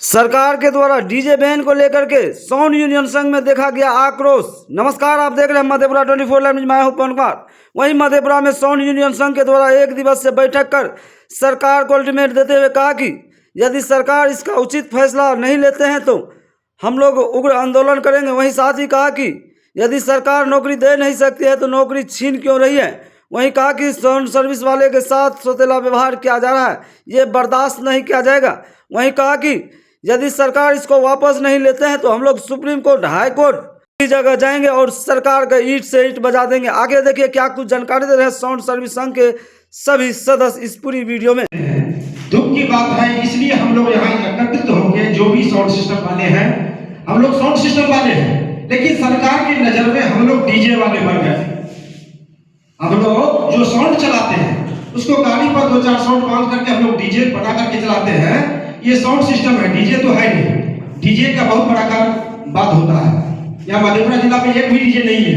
सरकार के द्वारा डीजे बैन को लेकर के साउंड यूनियन संघ में देखा गया आक्रोश। नमस्कार, आप देख रहे हैं मधेपुरा 24 लाइव न्यूज। मैं हूं पवन कुमार। वहीं मधेपुरा में साउंड यूनियन संघ के द्वारा एक दिवसीय बैठक कर सरकार को अल्टीमेट देते हुए कहा कि यदि सरकार इसका उचित फैसला नहीं लेते हैं तो हम लोग उग्र आंदोलन करेंगे। वहीं साथ ही कहा कि यदि सरकार नौकरी दे नहीं सकती है तो नौकरी छीन क्यों रही है। वहीं कहा कि साउंड सर्विस वाले के साथ सौतेला व्यवहार किया जा रहा है, ये बर्दाश्त नहीं किया जाएगा। वहीं कहा कि यदि सरकार इसको वापस नहीं लेते हैं तो हम लोग सुप्रीम कोर्ट, हाई कोर्ट की जगह जाएंगे और सरकार का ईंट से ईंट बजा देंगे। आगे देखिए क्या कुछ जानकारी दे रहे हैं साउंड सर्विस संघ के सभी सदस्य इस पूरी वीडियो में। दुख की बात है, इसलिए हम लोग यहाँ एकत्रित होंगे। जो भी साउंड सिस्टम वाले हैं, हम लोग साउंड सिस्टम वाले हैं, लेकिन सरकार की नजर में हम लोग डीजे वाले बन गए। हम लोग जो साउंड चलाते हैं उसको गाड़ी पर 2-4 साउंड बांध करके हम लोग डीजे बना करके चलाते हैं। ये साउंड सिस्टम है, डीजे तो है नहीं। डीजे का बहुत बड़ा बात होता है। यहाँ मधेपुरा जिला में एक भी डीजे नहीं है,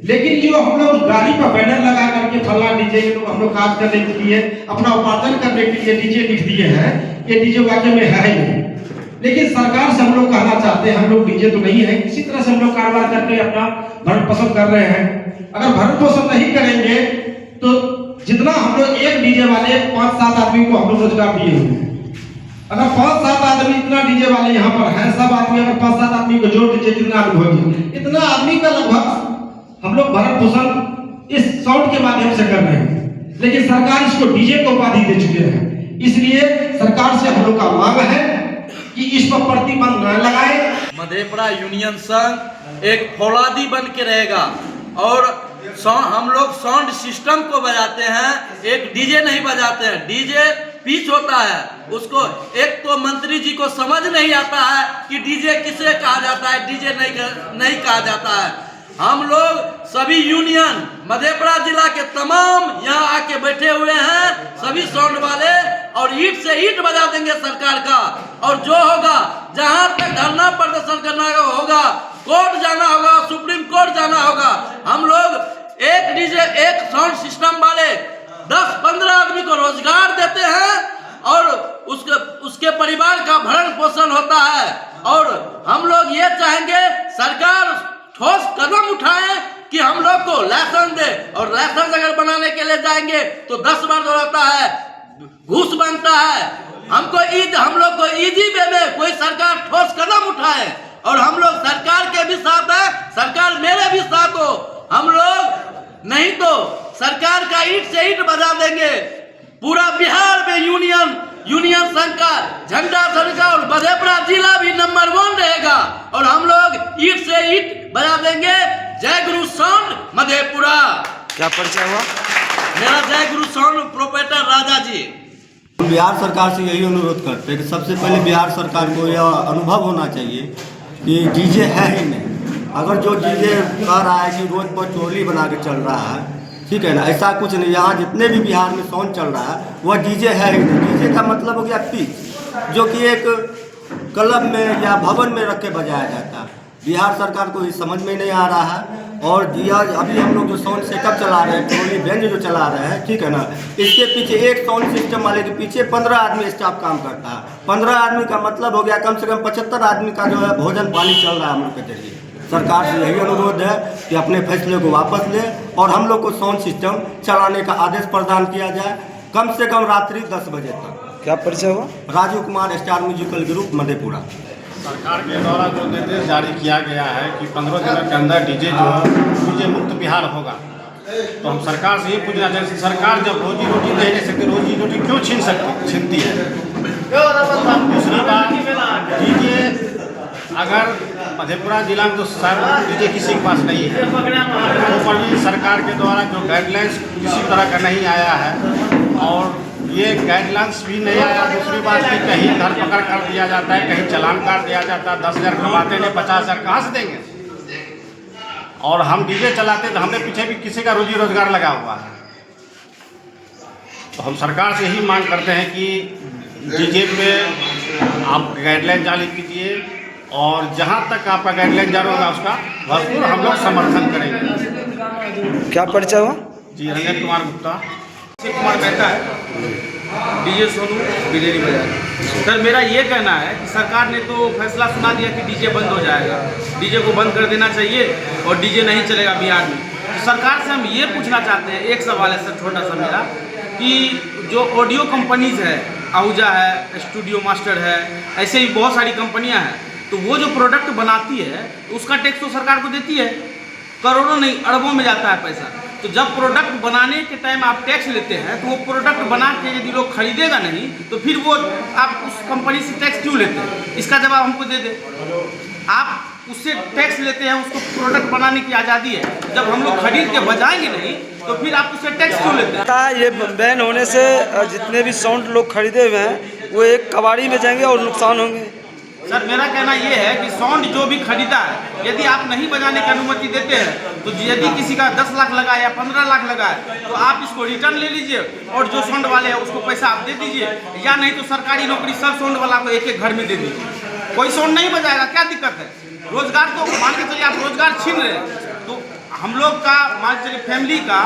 लेकिन जो हम लोग गाड़ी पर बैनर लगा करके फला डीजे के लोग हम लोग काज करने के लिए, अपना उपार्जन करने के लिए डीजे लिख दिए हैं, ये डीजे वाकई में है ही नहीं। लेकिन सरकार से हम लोग कहना चाहते हैं, हम लोग डीजे तो नहीं है। किसी तरह से हम लोग कारोबार करके अपना भरण पोषण कर रहे हैं। अगर भरण पोषण नहीं करेंगे तो जितना हम लोग एक डीजे वाले 5-7 आदमी को हम लोग रोजगार दिए हुए हैं। अगर 5-7 आदमी इतना डीजे वाले यहाँ पर हैं, सब आदमी अगर 5-7 आदमी को जोड़ दीजिए, कितना आदमी होगी, इतना आदमी का लगभग हम लोग भरण पोषण इस साउंड के माध्यम से कर रहे हैं। लेकिन सरकार इसको डीजे को उपाधि दे चुके हैं। इसलिए सरकार से हम लोग का मांग है कि इस पर प्रतिबंध न लगाए। मधेपुरा यूनियन संघ एक फौलादी बन के रहेगा और हम लोग साउंड सिस्टम को बजाते हैं, एक डीजे नहीं बजाते हैं। डीजे पिच होता है, उसको एक तो मंत्री जी को समझ नहीं आता है कि डीजे किसे कहा जाता है, डीजे नहीं कहा जाता है। हम लोग सभी यूनियन मधेपुरा जिला के तमाम यहाँ आके बैठे हुए हैं, सभी साउंड वाले, और ईंट से ईंट बजा देंगे सरकार का। और जो होगा, जहां तक धरना प्रदर्शन करना होगा, कोर्ट जाना होगा, सुप्रीम कोर्ट जाना होगा। हम लोग एक डीजे, एक साउंड सिस्टम वाले 10-15 आदमी को रोजगार देते हैं और उसके परिवार का भरण पोषण होता है। और हम लोग ये चाहेंगे सरकार ठोस कदम उठाए कि हम लोग को लाइसेंस दे, और लाइसेंस अगर बनाने के लिए जाएंगे तो 10 बार दौड़ाता है, घूस बनता है। हम लोग को इजी वे में कोई सरकार ठोस कदम उठाए, और हम लोग सरकार के भी साथ है, सरकार मेरे भी साथ हो। हम लोग नहीं तो सरकार का ईंट से ईंट बजा देंगे। पूरा बिहार में यूनियन संघ का झंडा सरका और मधेपुरा जिला भी नंबर 1 रहेगा, और हम लोग ईंट से ईंट बजा देंगे। जय गुरु साउंड मधेपुरा। क्या परिचय हुआ? मेरा जय गुरु साउंड प्रोपराइटर राजा जी। बिहार सरकार से यही अनुरोध करते हैं कि सबसे पहले बिहार सरकार को यह अनुभव होना चाहिए कि डीजे है ही नहीं। अगर जो डीजे कह रहा है कि रोड पर टोली बना के चल रहा है, ठीक है ना, ऐसा कुछ नहीं। यहाँ जितने भी बिहार में साउंड चल रहा है वह डीजे है ही नहीं। डीजे का मतलब हो गया पिच, जो कि एक क्लब में या भवन में रख के बजाया जाता है। बिहार सरकार को ये समझ में नहीं आ रहा है। और अभी हम लोग जो साउंड सेटअप चला रहे हैं, टोली बैंड जो चला रहे हैं, ठीक है ना, इसके पीछे एक साउंड सिस्टम वाले के पीछे 15 आदमी स्टाफ काम करता है। 15 आदमी का मतलब हो गया कम से कम 75 आदमी का जो है भोजन पानी चल रहा है हम लोग के जरिए। सरकार से यही अनुरोध है कि अपने फैसले को वापस ले और हम लोग को साउंड सिस्टम चलाने का आदेश प्रदान किया जाए, कम से कम रात्रि 10 बजे तक। क्या परिचय हुआ? Raju Kumar, star musical group, Madhepura. सरकार के द्वारा जो निर्देश जारी किया गया है कि 15 दिनों के अंदर डीजे मुक्त बिहार होगा, तो हम सरकार से ये पूछना चाहते हैं, सरकार जब रोजी रोटी दे नहीं सकती, रोजी रोटी क्यों छीनती है। दूसरी बात, डीजे अगर मधेपुरा जिला में तो डीजे किसी के पास नहीं है, तो पर भी सरकार के द्वारा जो गाइडलाइंस किसी तरह का नहीं आया है, और ये गाइडलाइंस भी नहीं आया। दूसरी बात कि कहीं धरपकड़ कर दिया जाता है, कहीं चालान काट दिया जाता है। 10,000 कमाते हैं, 50,000 कहाँ से देंगे। और हम डीजे चलाते हैं तो हमारे पीछे भी किसी का रोजी रोजगार लगा हुआ है। तो हम सरकार से ही मांग करते हैं कि डीजे पे आप गाइडलाइन जारी कीजिए, और जहाँ तक आपका गाइडलाइन जारी होगा उसका भरपूर हम लोग समर्थन करेंगे। क्या परिचय हुआ? जी, रंजन कुमार गुप्ता। कुमार मेहता है। डीजे सोनू बिलेरी बाजार। सर मेरा ये कहना है कि सरकार ने तो फैसला सुना दिया कि डीजे बंद हो जाएगा, डीजे को बंद कर देना चाहिए और डीजे नहीं चलेगा बिहार में। तो सरकार से हम ये पूछना चाहते हैं, एक सवाल है सर छोटा सा मेरा, कि जो ऑडियो कंपनीज़ है, आहूजा है, स्टूडियो मास्टर है, ऐसे ही बहुत सारी कंपनियाँ हैं, तो वो जो प्रोडक्ट बनाती है उसका टैक्स तो सरकार को देती है, करोड़ों नहीं अरबों में जाता है पैसा। तो जब प्रोडक्ट बनाने के टाइम आप टैक्स लेते हैं तो वो प्रोडक्ट बना के यदि लोग खरीदेगा नहीं तो फिर वो आप उस कंपनी से टैक्स क्यों लेते हैं? इसका जवाब हमको दे दे। आप उससे टैक्स लेते हैं, उसको प्रोडक्ट बनाने की आज़ादी है, जब हम लोग खरीद के बजाएंगे नहीं तो फिर आप उससे टैक्स क्यों लेते हैं? ये बैन होने से जितने भी साउंड लोग खरीदे हुए हैं वो एक कबाड़ी में जाएंगे और नुकसान होंगे। सर मेरा कहना ये है कि साउंड जो भी खरीदा है, यदि आप नहीं बजाने की अनुमति देते हैं तो यदि किसी का 10 लाख लगा या 15 लाख लगा है तो आप इसको रिटर्न ले लीजिए और जो साउंड वाले हैं उसको पैसा आप दे दीजिए, या नहीं तो सरकारी नौकरी सब साउंड वाला को एक एक घर में दे दीजिए। कोई साउंड नहीं बजाएगा, क्या दिक्कत है? रोजगार तो मान के चलिए आप रोजगार छीन रहे हैं तो हम लोग का मान के चलिए फैमिली का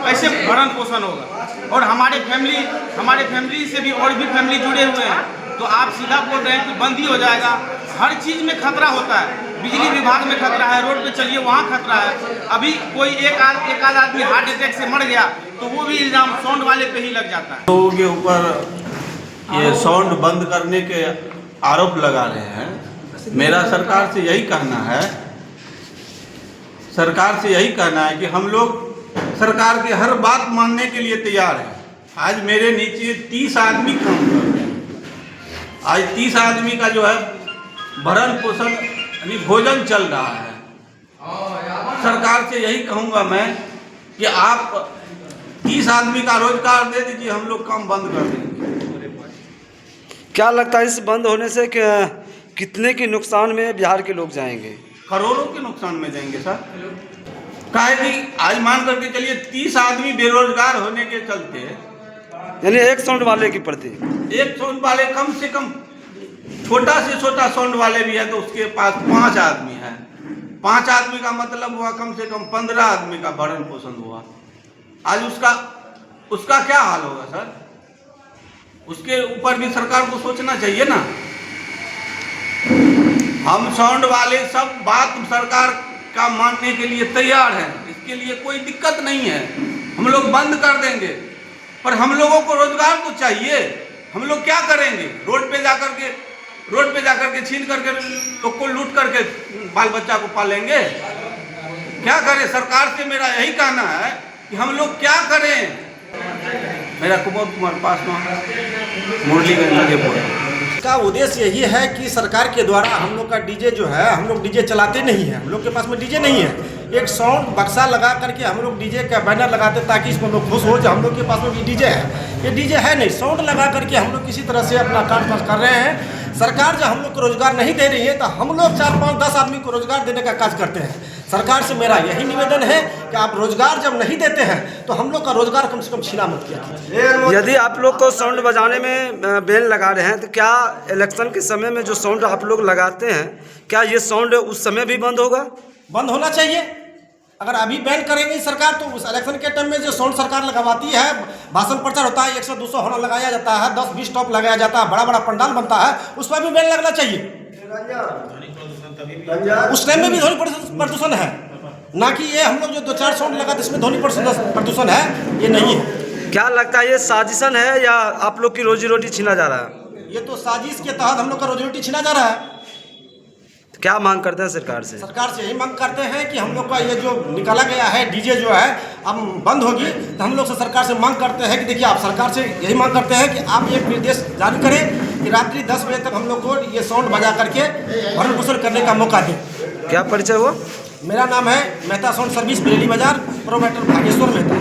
कैसे भरण पोषण होगा? और हमारे फैमिली से भी और भी फैमिली जुड़े हुए हैं, तो आप सीधा बोल रहे हैं कि बंद ही हो जाएगा। हर चीज़ में खतरा होता है, बिजली विभाग में खतरा है, रोड पे चलिए वहाँ खतरा है। अभी कोई एक आध आदमी हार्ट अटैक से मर गया तो वो भी इल्ज़ाम साउंड वाले पे ही लग जाता है। लोगों के ऊपर ये साउंड बंद करने के आरोप लगा रहे हैं। मेरा सरकार से यही कहना है कि हम लोग सरकार की हर बात मानने के लिए तैयार हैं। आज मेरे नीचे 30 आदमी काम कर रहे हैं। आज 30 आदमी का जो है भरण पोषण यानी भोजन चल रहा है। सरकार से यही कहूँगा मैं कि आप 30 आदमी का रोजगार दे दीजिए, हम लोग काम बंद कर देंगे। क्या लगता है इस बंद होने से कितने के नुकसान में बिहार के लोग जाएंगे? करोड़ों के नुकसान में जाएंगे सर। काहे कि आज मान करके चलिए 30 आदमी बेरोजगार होने के चलते, यानी एक साउंड वाले की प्रति एक साउंड वाले कम से कम छोटा से छोटा साउंड वाले भी है तो उसके पास 5 आदमी है। 5 आदमी का मतलब हुआ कम से कम 15 आदमी का भरण पोषण हुआ। आज उसका क्या हाल होगा सर? उसके ऊपर भी सरकार को सोचना चाहिए ना। हम साउंड वाले सब बात सरकार का मानने के लिए तैयार हैं, इसके लिए कोई दिक्कत नहीं है। हम लोग बंद कर देंगे, पर हम लोगों को रोजगार तो चाहिए। हम लोग क्या करेंगे? रोड पे जाकर के छीन करके लोग को लूट करके बाल बच्चा को पालेंगे? क्या करें? सरकार से मेरा यही कहना है कि हम लोग क्या करें। मेरा कुमार पासवान, मुरलीगंज मधेपुरा। का उद्देश्य यही है कि सरकार के द्वारा हम लोग का डीजे जो है, हम लोग डीजे चलाते नहीं हैं, हम लोग के पास में डीजे नहीं है। एक साउंड बक्सा लगा करके हम लोग डीजे का बैनर लगाते ताकि इसमें लोग खुश हो जाए हम लोग के पास में भी डीजे है। ये डीजे है नहीं, साउंड लगा करके हम लोग किसी तरह से अपना काम काज कर रहे हैं। सरकार जब हम लोग को रोजगार नहीं दे रही है तो हम लोग 4, 5, 10 आदमी को रोजगार देने का काज करते हैं। सरकार से मेरा यही निवेदन है कि आप रोजगार जब नहीं देते हैं तो हम लोग का रोजगार कम से कम छीना मत किया। यदि आप लोग को साउंड बजाने में बैन लगा रहे हैं तो क्या इलेक्शन के समय में जो साउंड आप लोग लगाते हैं क्या ये साउंड उस समय भी बंद होगा? बंद होना चाहिए। अगर अभी बैन करेंगे सरकार तो उस इलेक्शन के टाइम में जो साउंड सरकार लगवाती है, भाषण प्रचार होता है, 100-200 हॉर्न लगाया जाता है, 10-20 टॉप लगाया जाता है, बड़ा बड़ा पंडाल बनता है, उस पर भी बैन लगना चाहिए। उस टाइम में भी ध्वनि प्रदूषण है, ना कि ये हम लोग जो 2-4 साउंड लगा इसमें ध्वनि प्रदूषण है, ये नहीं है। क्या लगता है ये साजिशन है या आप लोग की रोजी रोटी छीना जा रहा है? ये तो साजिश के तहत हम लोग का रोजी रोटी छीना जा रहा है। क्या मांग करते हैं सरकार से? सरकार से यही मांग करते हैं कि हम लोग का ये जो निकाला गया है डीजे जो है अब बंद होगी, तो हम लोग से सरकार से मांग करते हैं कि देखिए आप सरकार से यही मांग करते हैं कि आप एक निर्देश जारी करें कि रात्रि 10 बजे तक हम लोग को ये साउंड बजा करके भरण पोषण करने का मौका दें। क्या परिचय हुआ? मेरा नाम है मेहता साउंड सर्विस बिलेरी बाजार, प्रोप्राइटर भागेश्वर मेहता।